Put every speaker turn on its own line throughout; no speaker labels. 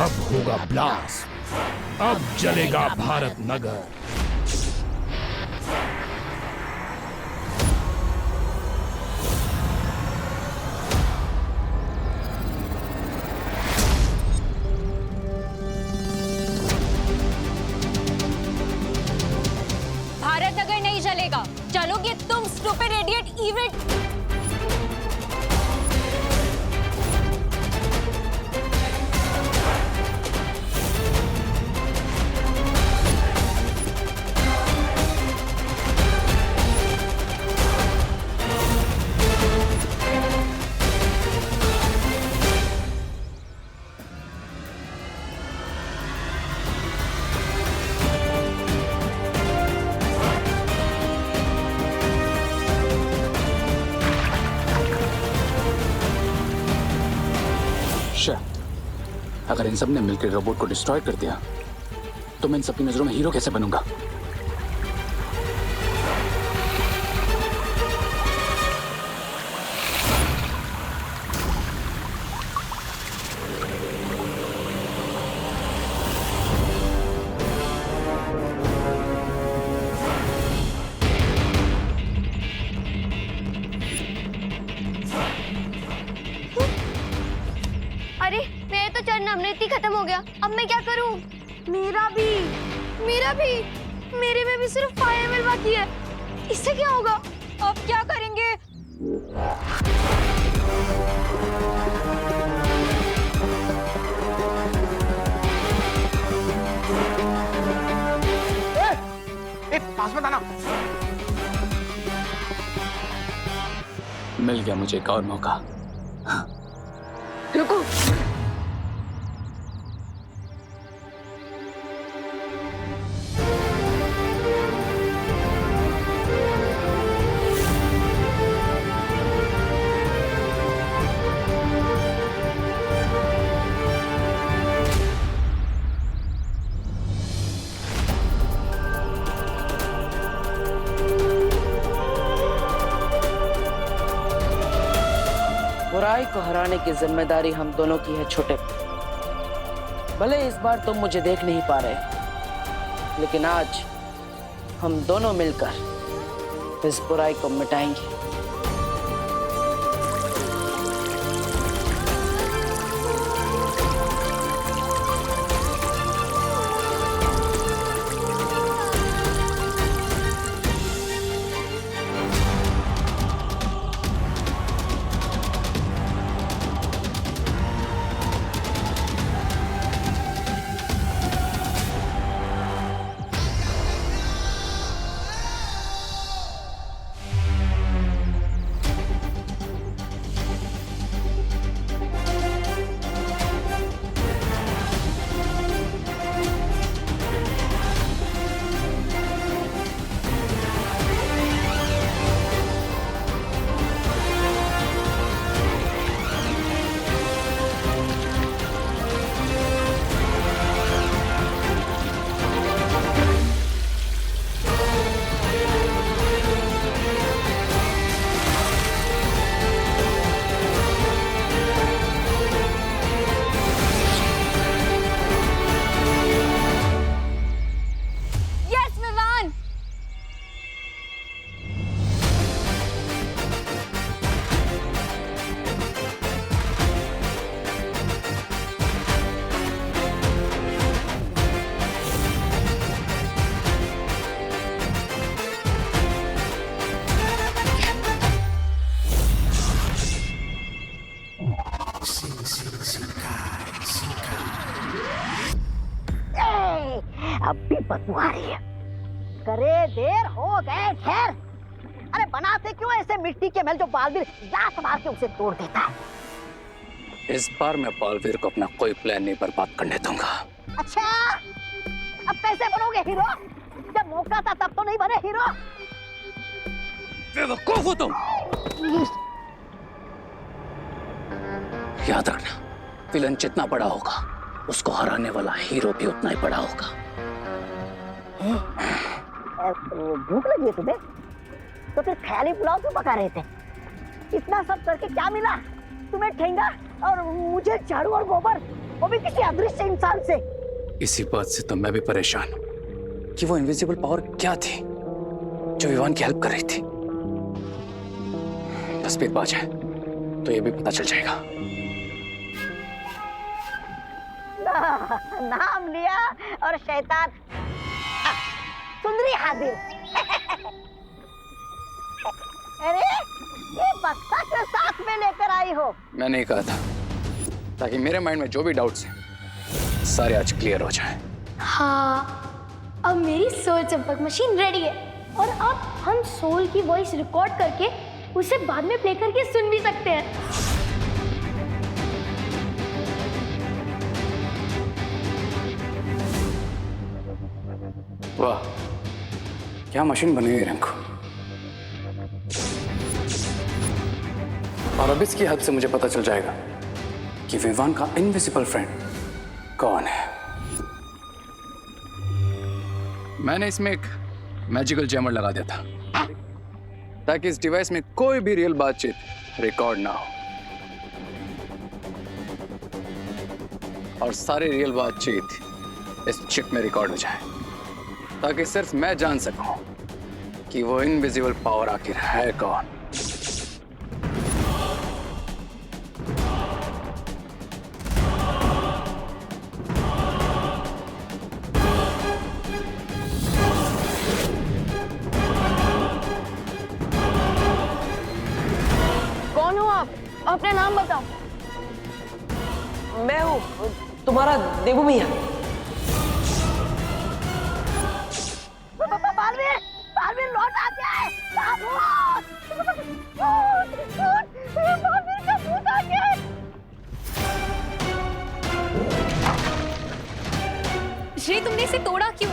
अब होगा ब्लास्ट, अब जलेगा भारत नगर।
भारत नगर नहीं जलेगा, चलोगे तुम स्टूपिड इडियट इविल।
अगर इन सब ने मिलकर रोबोट को डिस्ट्रॉय कर दिया तो मैं इन सबकी नजरों में हीरो कैसे बनूंगा?
अरे मेरा तो चरण अमृत ही खत्म हो गया, अब मैं क्या करूं? मेरा भी मेरे में भी सिर्फ 5 ml बाकी है। इससे क्या होगा?
अब क्या करेंगे?
पास में आना।
मिल गया मुझे एक और मौका।
रुको,
बुराई को हराने की जिम्मेदारी हम दोनों की है छोटे। भले इस बार तुम मुझे देख नहीं पा रहे, लेकिन आज हम दोनों मिलकर इस बुराई को मिटाएंगे।
अब भी बदबू आ रही है। करे देर हो गए खैर। अरे बनाते क्यों ऐसे मिट्टी के महल जो बालवीर लात मार के उसे तोड़ देता है।
इस बार मैं बालवीर को अपना कोई प्लान नहीं बर्बाद करने दूंगा।
अच्छा, अब कैसे बनोगे हीरो? जब मौका था तब तो नहीं बने हीरो।
बेवकूफ हो तुम। याद रखना, विलन जितना बड़ा होगा उसको हराने वाला हीरो भी उतना ही बड़ा होगा।
भूख लगी है तुम्हें? तो फिर ख्याली पुलाव क्यों पका रहे थे? इतना सब करके क्या मिला तुम्हें? ठेंगा और मुझे झाड़ू और गोबर। वो भी किसी अदृश्य इंसान से।
इसी बात से तो मैं भी परेशान हूं कि वो इनविजिबल पावर क्या थी जो विवान की हेल्प कर रही थी। तस्वीर पा जाए तो ये भी पता चल जाएगा।
नाम लिया और शैतान सुंदरी हाजिर। अरे ये बक्सा के साथ में लेकर आई हो?
मैंने ही कहा था ताकि मेरे माइंड में जो भी डाउट्स हैं सारे आज क्लियर हो जाए।
हाँ, अब मेरी सोल चंपक मशीन रेडी है और अब हम सोल की वॉइस रिकॉर्ड करके उसे बाद में प्ले करके सुन भी सकते हैं।
वाह, क्या मशीन बनी हुई रंकू। और अब इसकी हेल्प से मुझे पता चल जाएगा कि विवान का इनविजिबल फ्रेंड कौन है। मैंने इसमें एक मैजिकल जैमर लगा दिया था ताकि इस डिवाइस में कोई भी रियल बातचीत रिकॉर्ड ना हो और सारी रियल बातचीत इस चिप में रिकॉर्ड हो जाए ताकि सिर्फ मैं जान सकूं कि वो इनविजिबल पावर आखिर है कौन।
कौन हो आप? अपने नाम बताओ। मैं हूँ तुम्हारा देवू भैया।
बालवीर, बालवीर लौट आ गया है। बालवीर का भूत आ गया है।
श्री, तुमने इसे तोड़ा क्यों?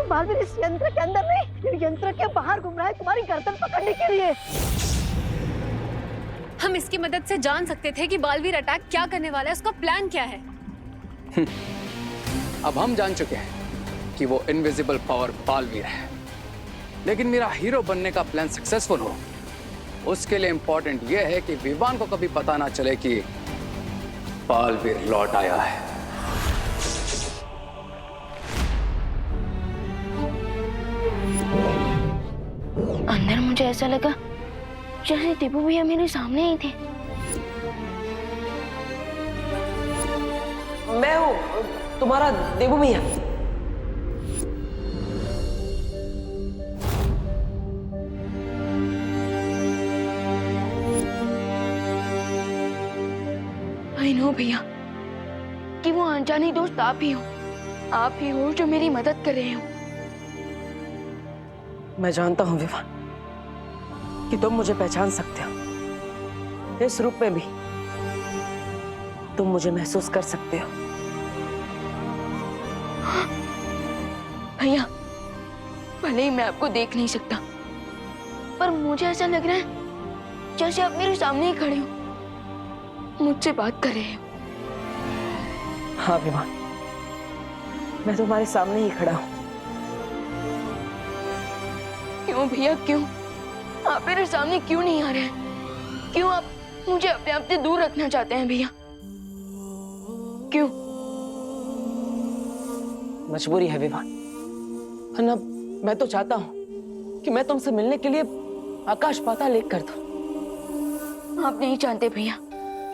बालवीर इस यंत्र के अंदर नहीं, यंत्र के बाहर घूम रहा है तुम्हारी गर्दन पकड़ने के लिए।
हम इसकी मदद से जान सकते थे कि बालवीर अटैक क्या करने वाला है, उसका प्लान क्या है।
अब हम जान चुके हैं कि वो इनविजिबल पावर बालवीर है, लेकिन मेरा हीरो बनने का प्लान सक्सेसफुल हो उसके लिए इंपॉर्टेंट यह है कि विवान को कभी पता ना चले कि बालवीर लौट आया है।
अंदर मुझे ऐसा लगा जैसे दीपू भैया मेरे सामने ही थे।
मैं हूँ तुम्हारा देवू भैया।
आई नो भैया कि वो अनजानी दोस्त आप ही हो जो मेरी मदद कर रहे हो।
मैं जानता हूँ विवान कि तुम मुझे पहचान सकते हो। इस रूप में भी तुम मुझे महसूस कर सकते हो।
भैया, भले ही मैं आपको देख नहीं सकता, पर मुझे ऐसा लग रहा है जैसे आप मेरे सामने ही खड़े हो, मुझसे बात कर रहे हो।
हाँ विवान, मैं तुम्हारे सामने ही खड़ा हूँ।
क्यों भैया, क्यों आप मेरे सामने क्यों नहीं आ रहे हैं? क्यों आप मुझे अपने आप से दूर रखना चाहते हैं भैया? क्यों?
मजबूरी है विवान, वरना मैं तो चाहता हूँ कि मैं तुमसे मिलने के लिए आकाश पाताल एक कर दूं।
आप नहीं जानते भैया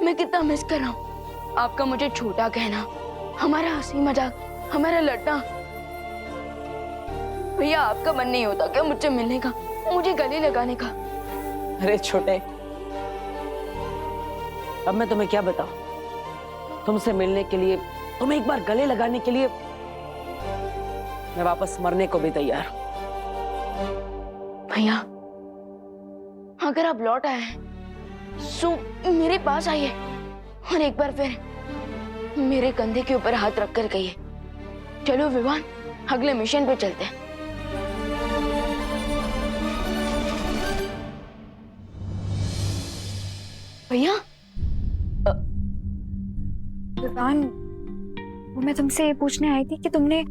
मैं कितना मिस कर रहा हूँ आपका मुझे छोटा कहना, हमारा हंसी मजाक, हमारा लड़ना। भैया, आपका मन नहीं होता क्या मुझसे मिलने का, मुझे गले लगाने का?
अरे छोटे, अब मैं तुम्हें क्या बताऊं? तुमसे मिलने के लिए, तुम्हें एक बार गले लगाने के लिए मैं वापस मरने को भी तैयार हूं।
भैया, अगर आप लौट आए हैं सो मेरे पास आइए और एक बार फिर मेरे कंधे के ऊपर हाथ रखकर कहिए, चलो विवान, अगले मिशन पे चलते हैं। भैया,
विवान, वो मैं तुमसे पूछने आई थी कि तुमने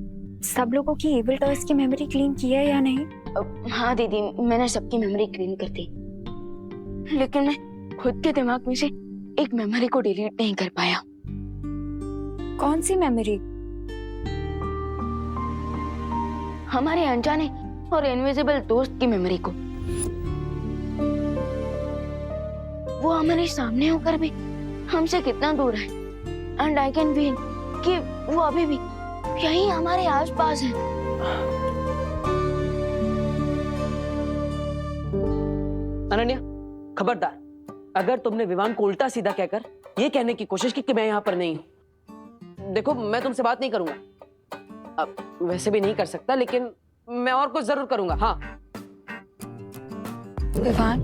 सब लोगों की एविल टॉयज की मेमोरी क्लीन की है या नहीं?
हाँ दीदी, मैंने सबकी मेमोरी क्लीन कर दी, लेकिन मैं खुद के दिमाग में से एक मेमोरी को डिलीट नहीं कर पाया।
कौन सी मेमोरी?
हमारे अनजाने और इनविजिबल दोस्त की मेमोरी को। वो हमारे सामने होकर भी हमसे कितना दूर है, एंड आई कैन फील कि वो अभी भी यहीं हमारे आसपास है।
अनन्या, खबरदार, अगर तुमने विवान को उल्टा सीधा कहकर ये कहने की कोशिश की कि मैं यहाँ पर नहीं हूँ, देखो मैं तुमसे बात नहीं करूंगा। अब वैसे भी नहीं कर सकता, लेकिन मैं और कुछ जरूर करूंगा। हाँ
विवान,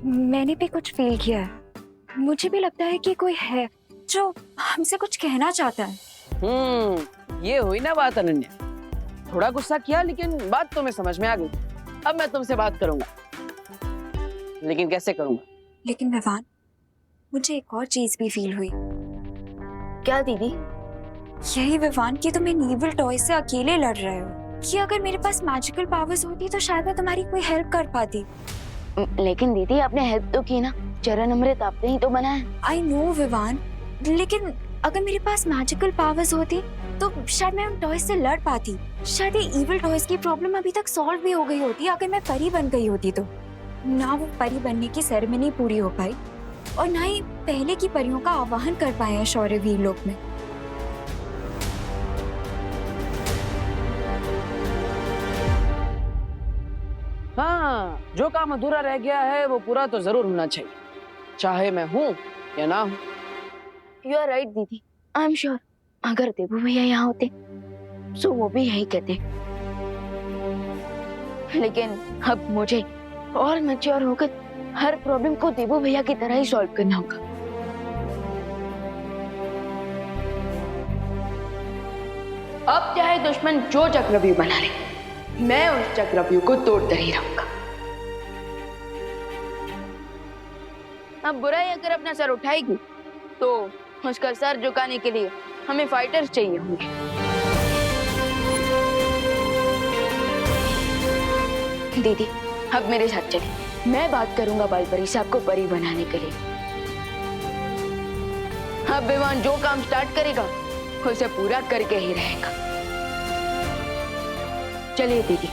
मैंने भी कुछ फील किया है। मुझे भी लगता है कि कोई है जो हमसे कुछ कहना चाहता है।
ये हुई ना बात अनन्या। थोड़ा गुस्सा किया, लेकिन बात तुम्हें समझ में आ गई। अब मैं तुमसे बात करूंगा, लेकिन कैसे करूंगा?
लेकिन विवान, मुझे एक और चीज भी फील हुई।
क्या दीदी?
यही विवान कि तुम इन इविल टॉय से अकेले लड़ रहे हो, कि अगर मेरे पास मैजिकल पावर्स होती तो शायद मैं तुम्हारी कोई हेल्प कर पाती।
लेकिन दीदी आपने हेल्प तो की ना, चरण अमृत आपने ही तो बनाया।
आई नो विवान, लेकिन अगर मेरे पास मैजिकल पावर्स होती तो शायद मैं उन टॉयज से लड़ पाती। शायद ये इविल टॉयज की प्रॉब्लम अभी तक सॉल्व भी हो गई होती अगर मैं परी बन गई होती तो। ना वो परी बनने की सेरेमनी पूरी हो पाई और ना ही पहले की परियों का आवाहन कर पाए हैं शौर्यवीर लोक में।
हाँ, जो काम अधूरा रह गया है वो पूरा तो जरूर होना चाहिए, चाहे मैं हूँ या ना हूँ।
यू आर राइट दीदी, आई एम श्योर अगर देबू भैया यहाँ होते तो वो भी यही कहते। लेकिन अब मुझे और मैच्योर होकर हर प्रॉब्लम को देबू भैया की तरह ही सॉल्व करना होगा। अब चाहे दुश्मन जो चक्रव्यूह बना ले, मैं उस चक्रव्यूह को तोड़ता ही रहूंगा। अब बुराई अगर अपना सर उठाएगी तो उसका सर झुकाने के लिए हमें फाइटर्स चाहिए होंगे। दीदी अब मेरे साथ चले, मैं बात करूंगा बालपरी से आपको परी बनाने के लिए। अब विवान जो काम स्टार्ट करेगा उसे पूरा करके ही रहेगा। चलिए दीदी।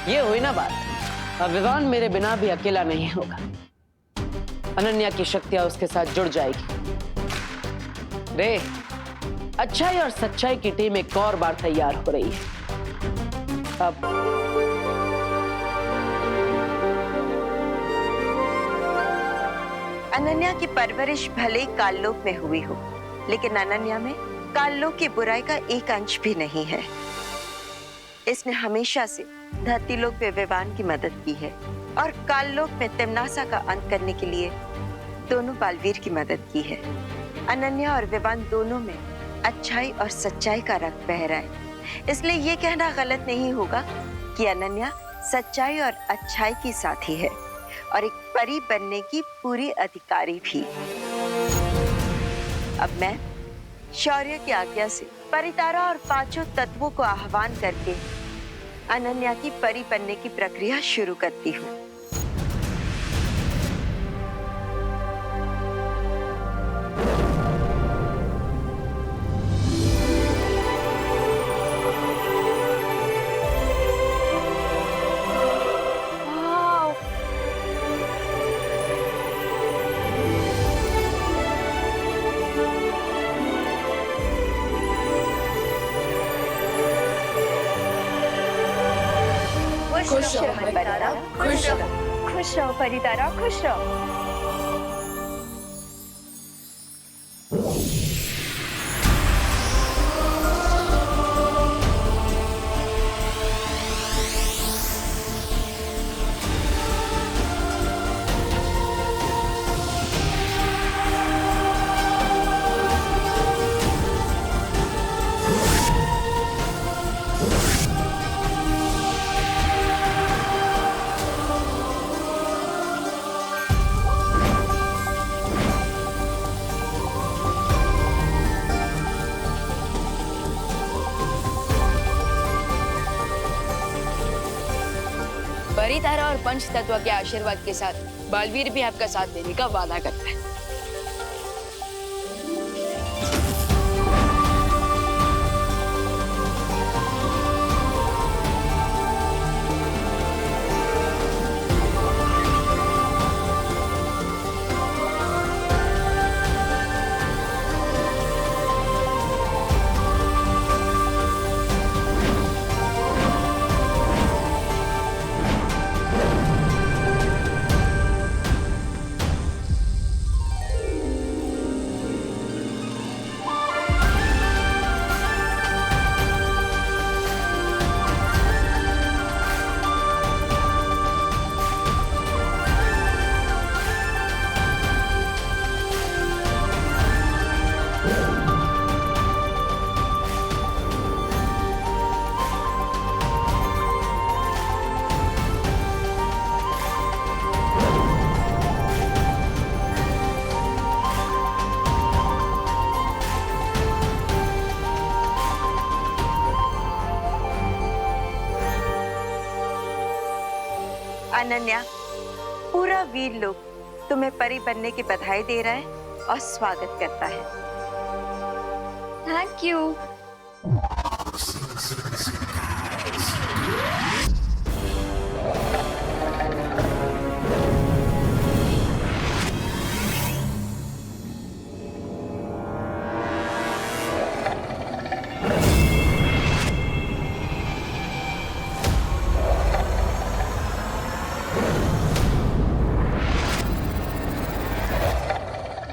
ये हुई ना बात। अब विवान मेरे बिना भी अकेला नहीं होगा। अनन्या की शक्तियां उसके साथ जुड़ जाएगी। रे, अच्छाई और सच्चाई की टीम एक और बार तैयार हो रही है। अब
अनन्या की परवरिश भले ही काललोक में हुई हो, लेकिन अनन्या में काललोक की बुराई का एक अंश भी नहीं है। इसने हमेशा से धरतीलोक पे विवान की मदद की है और काललोक में तिमनासा का अंत करने के लिए दोनों बालवीर की मदद की है। अनन्या और विवान दोनों में अच्छाई और सच्चाई का रक्त बह रहा है, इसलिए ये कहना गलत नहीं होगा कि अनन्या सच्चाई और अच्छाई की साथी है और एक परी बनने की पूरी अधिकारी भी। अब मैं शौर्य की आज्ञा से परितारा और पांचों तत्वों को आह्वान करके अनन्या की परी बनने की प्रक्रिया शुरू करती हूँ। खुश रहो परितारा, खुश रहो।
खुश रहो परितारा, खुश रहो।
परी तारा और पंच तत्व के आशीर्वाद के साथ बालवीर भी आपका साथ देने का वादा करता है।
अनन्या, पूरा वीर लोग तुम्हें परी बनने की बधाई दे रहा है और स्वागत करता है।
Thank you.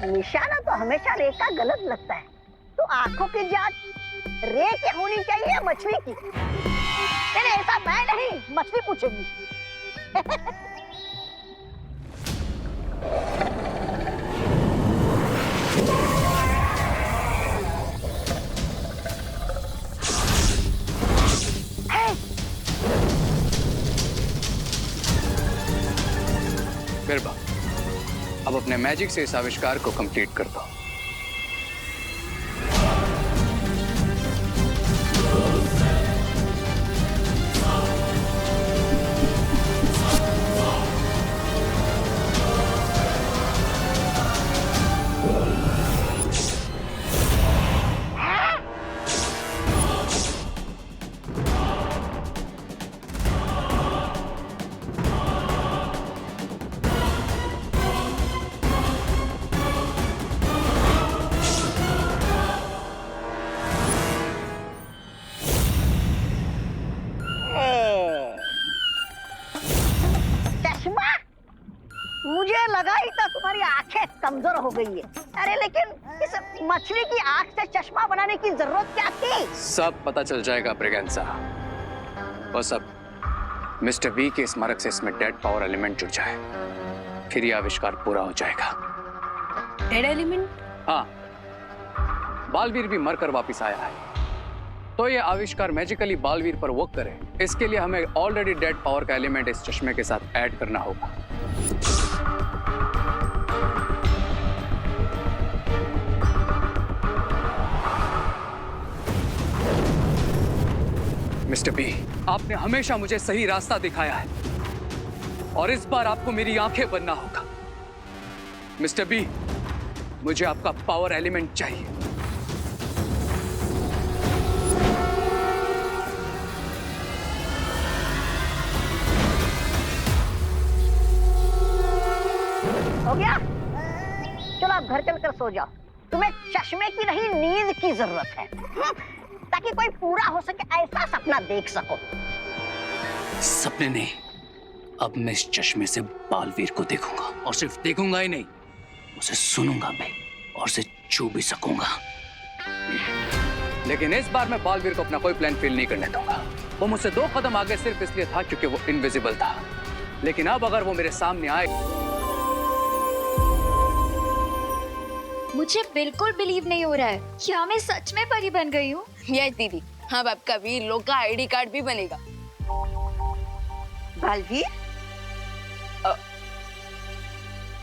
निशाना तो हमेशा रे का गलत लगता है, तो आंखों की जांच रे की होनी चाहिए या मछली की? नहीं ऐसा मैं नहीं, मछली पूछेगी।
बिरबल, अब अपने मैजिक से इस आविष्कार को कंप्लीट कर दो।
मुझे लगा ही था तुम्हारी आंखें कमजोर हो गई है। अरे लेकिन इस मछली की आंख से चश्मा बनाने की जरूरत क्या थी?
सब पता चल जाएगा ब्रिगेंसा। बस अब मिस्टर वी के स्मारक से इसमें डेड पावर एलिमेंट जुड़ जाए, फिर ये आविष्कार पूरा हो जाएगा।
Dead element?
हाँ, बालवीर भी मरकर वापिस आया है, तो ये आविष्कार मैजिकली बालवीर पर वर्क करे, इसके लिए हमें ऑलरेडी डेड पावर का एलिमेंट इस चश्मे के साथ ऐड करना होगा। मिस्टर बी, आपने हमेशा मुझे सही रास्ता दिखाया है और इस बार आपको मेरी आंखें बनना होगा। मिस्टर बी, मुझे आपका पावर एलिमेंट चाहिए।
हो गया? चलो आप घर चलकर सो जाओ। तुम्हें चश्मे की नहीं, नींद की जरूरत है, ताकि कोई पूरा हो सके ऐसा सपना देख सको।
सपने नहीं, अब मैं इस चश्मे से बालवीर को देखूंगा, और सिर्फ देखूंगा ही नहीं, उसे सुनूंगा भी और उसे छू भी सकूंगा। लेकिन इस बार मैं बालवीर को अपना कोई प्लान फेल नहीं करने दूंगा। वो मुझसे 2 कदम आगे सिर्फ इसलिए था क्योंकि वो इनविजिबल था, लेकिन अब अगर वो मेरे सामने आए।
मुझे बिल्कुल बिलीव नहीं हो रहा है, क्या मैं सच में परी बन गई हूँ?
यस दीदी, हाँ, आपका वीर लोग का आईडी कार्ड भी बनेगा।
बालवीर?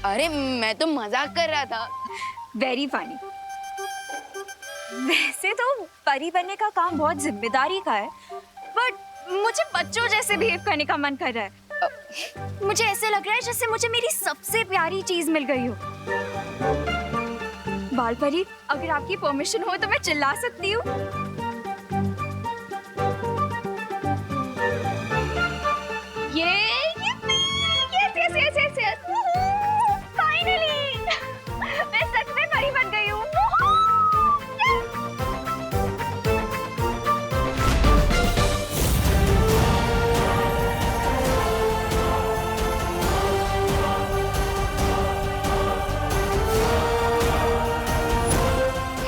अरे मैं तो मजाक कर रहा था।
Very funny. वैसे तो परी बनने का काम बहुत जिम्मेदारी का है, बट मुझे बच्चों जैसे बिहेव करने का मन कर रहा है। मुझे ऐसे लग रहा है जैसे मुझे मेरी सबसे प्यारी चीज मिल गई हो। बाल परी, अगर आपकी परमिशन हो तो मैं चिल्ला सकती हूँ। Yes. Finally! मैं सच में परी बन गई हूँ।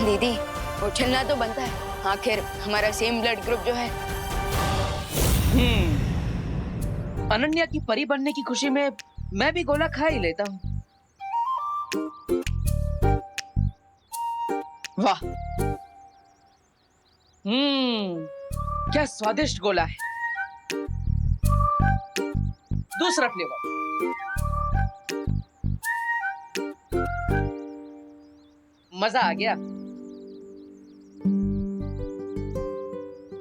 दीदी, उछलना तो बनता है, आखिर हमारा सेम ब्लड ग्रुप जो है।
अनन्या की परी बनने की खुशी में मैं भी गोला खा ही लेता हूँ। वाह, क्या स्वादिष्ट गोला है। दूसरा फ्लेवर। मजा आ गया।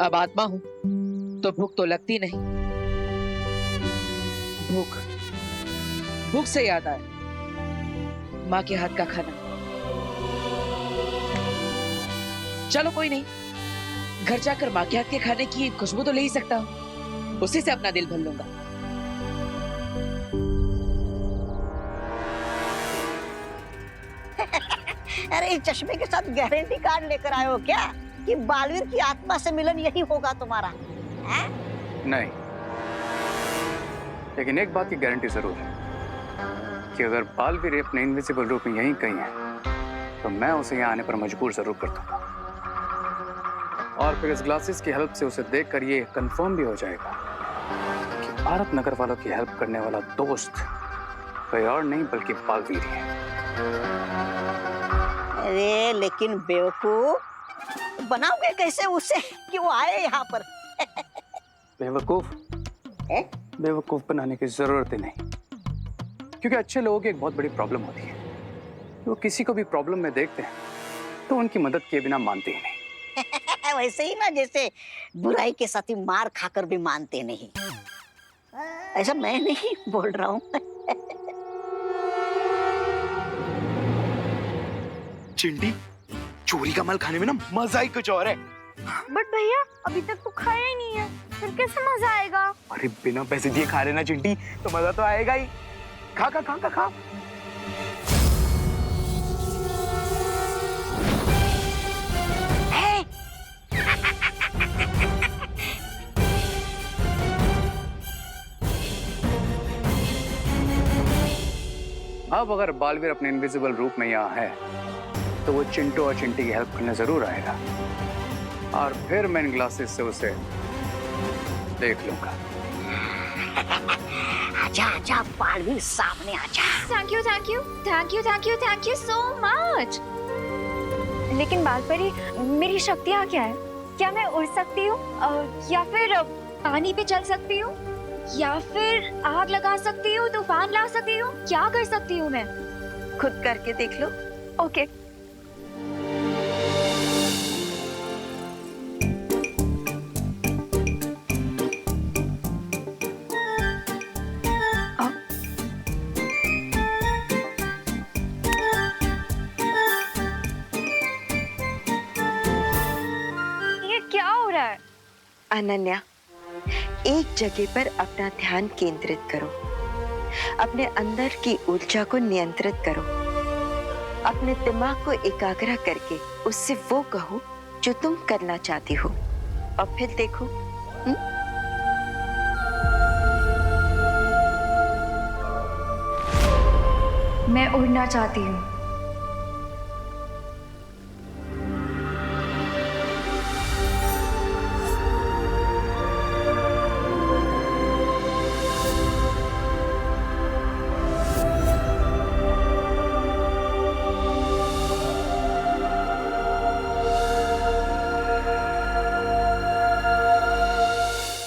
अब आत्मा हूं तो भूख तो लगती नहीं। भूख से याद आया, माँ के हाथ का खाना। चलो कोई नहीं, घर जाकर माँ के हाथ के खाने की खुशबू तो ले ही सकता हूँ, उसी से अपना दिल भर लूंगा।
अरे इस चश्मे के साथ गारंटी कार्ड लेकर आए हो क्या कि बालवीर की आत्मा से मिलन यही होगा तुम्हारा? है?
नहीं, लेकिन एक बात की गारंटी जरूर है कि अगर बालवीर अपने इनविजिबल रूप में यहीं कहीं है तो मैं उसे यहाँ आने पर मजबूर जरूर कर दूंगा। और फिर इस ग्लासेस की हेल्प से उसे देखकर ये कंफर्म भी हो जाएगा कि भारत नगर वालों की हेल्प करने वाला दोस्त कोई और नहीं बल्कि बालवीर है।
अरे लेकिन बेवकूफ, बनाओगे कैसे उसे कि वो आए यहाँ पर?
बेवकूफ बनाने की जरूरत ही नहीं, क्योंकि अच्छे लोगों की एक बहुत बड़ी प्रॉब्लम होती है, वो किसी को भी प्रॉब्लम में देखते हैं तो उनकी मदद किए बिना मानते ही नहीं।
वैसे ही ना जैसे बुराई के साथी मार खाकर भी मानते नहीं। ऐसा मैं नहीं बोल रहा हूँ।
चिंटी, चोरी का माल खाने में ना मजा ही कुछ और है।
बट भैया, अभी तक तो खाया ही नहीं है, फिर कैसे मजा आएगा?
अरे बिना पैसे दिए खा लेना चिंटी, तो मजा तो आएगा ही। खा खा खा खा खा।
अब अगर बालवीर अपने इनविजिबल रूप में यहाँ है तो वो चिंटू और चिंटी की हेल्प करने जरूर आएगा, और फिर मैं इन ग्लासेस से उसे देख लूंगा।
आजा आजा बालवीर, सामने आजा।
Thank you so much. लेकिन बाल परी, मेरी शक्तियाँ क्या है? क्या मैं उड़ सकती हूँ, या फिर पानी पे चल सकती हूँ, या फिर आग लगा सकती हूँ, तूफान ला सकती हूँ? क्या कर सकती हूँ मैं?
खुद करके देख लो।
ओके। ये क्या हो रहा है?
अनन्या, एक जगह पर अपना ध्यान केंद्रित करो, अपने अंदर की ऊर्जा को नियंत्रित करो, अपने दिमाग को एकाग्र करके उससे वो कहो जो तुम करना चाहती हो, और फिर देखो।
मैं उड़ना चाहती हूँ।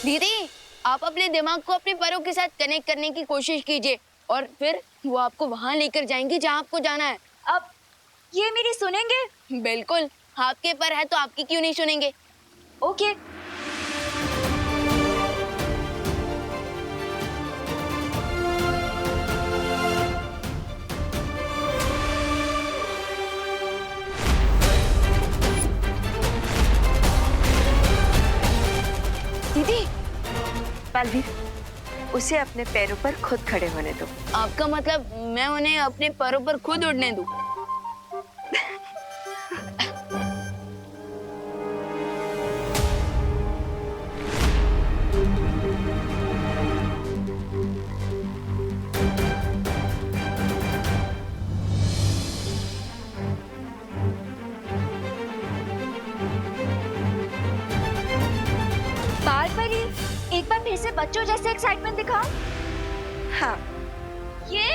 दीदी, आप अपने दिमाग को अपने परों के साथ कनेक्ट करने की कोशिश कीजिए और फिर वो आपको वहां लेकर जाएंगे जहां आपको जाना है।
अब ये मेरी सुनेंगे?
बिल्कुल, आपके पर है तो आपकी क्यों नहीं सुनेंगे?
ओके।
बालवीर, उसे अपने पैरों पर खुद खड़े होने दो।
आपका मतलब मैं उन्हें अपने पैरों पर खुद उड़ने दूं?
बाल परी, एक बार फिर से बच्चों जैसे एक्साइटमेंट दिखाओ।
हाँ,
ये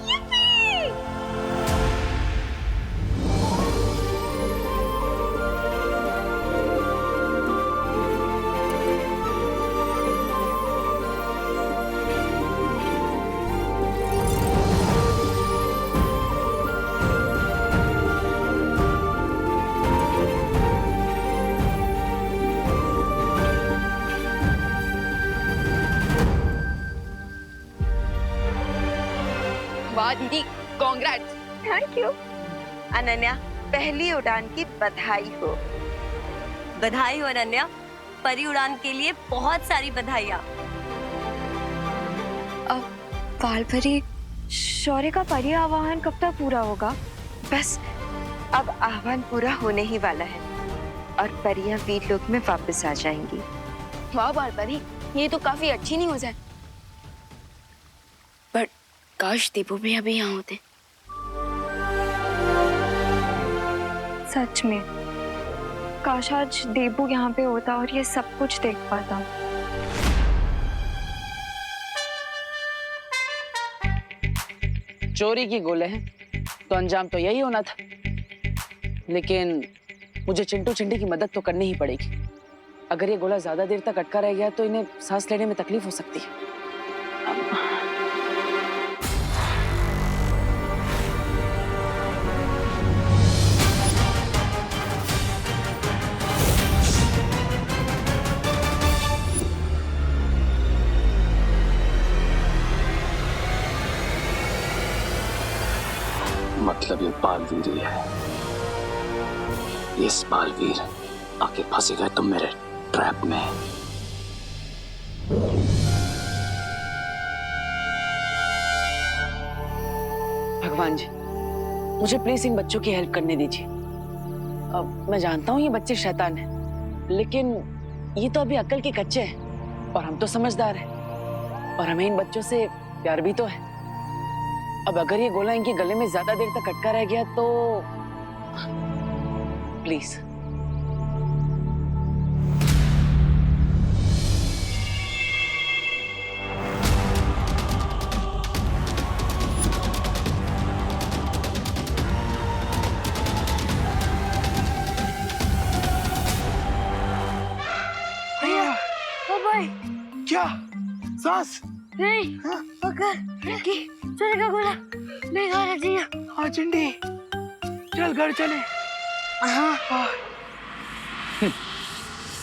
yippee!
वाह दीदी, कांग्रेट्स।
Thank you. अनन्या, पहली उड़ान की बधाई हो।
बधाई हो अनन्या, परी उड़ान के लिए बहुत सारी बधाइयाँ।
बाल परी, शौर्य का परी आवाहन कब तक पूरा होगा?
बस अब आह्वान पूरा होने ही वाला है और परियां वीर लोक में वापस आ जाएंगी।
वाह बाल परी, ये तो काफी अच्छी न्यूज़ है। बट काश दीपू भी अभी यहाँ होते।
सच में, काश आज देबू यहाँ पे होता और ये सब कुछ देख पाता।
चोरी की गोले हैं तो अंजाम तो यही होना था, लेकिन मुझे चिंटू चिंटी की मदद तो करनी ही पड़ेगी। अगर ये गोला ज्यादा देर तक अटका रह गया तो इन्हें सांस लेने में तकलीफ हो सकती है।
मतलब ये बालवीर ही है। इस बालवीर आके फंसे गए तुम मेरे ट्रैप में।
भगवान जी, मुझे प्लीज इन बच्चों की हेल्प करने दीजिए। अब मैं जानता हूँ ये बच्चे शैतान हैं, लेकिन ये तो अभी अक्ल के कच्चे हैं और हम तो समझदार हैं और हमें इन बच्चों से प्यार भी तो है। अब अगर ये गोला इनके गले में ज्यादा देर तक अटका रह गया तो प्लीज।
क्या सांस?
नहीं, पकड़ कि चलेगा गोला नहीं खाना चाहिए।
हाँ चिंटी, चल घर चले।
हाँ।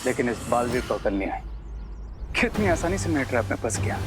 लेकिन इस बालवीर को अकल नहीं आई, कितनी आसानी से मेरे ट्रैप में फंस गया।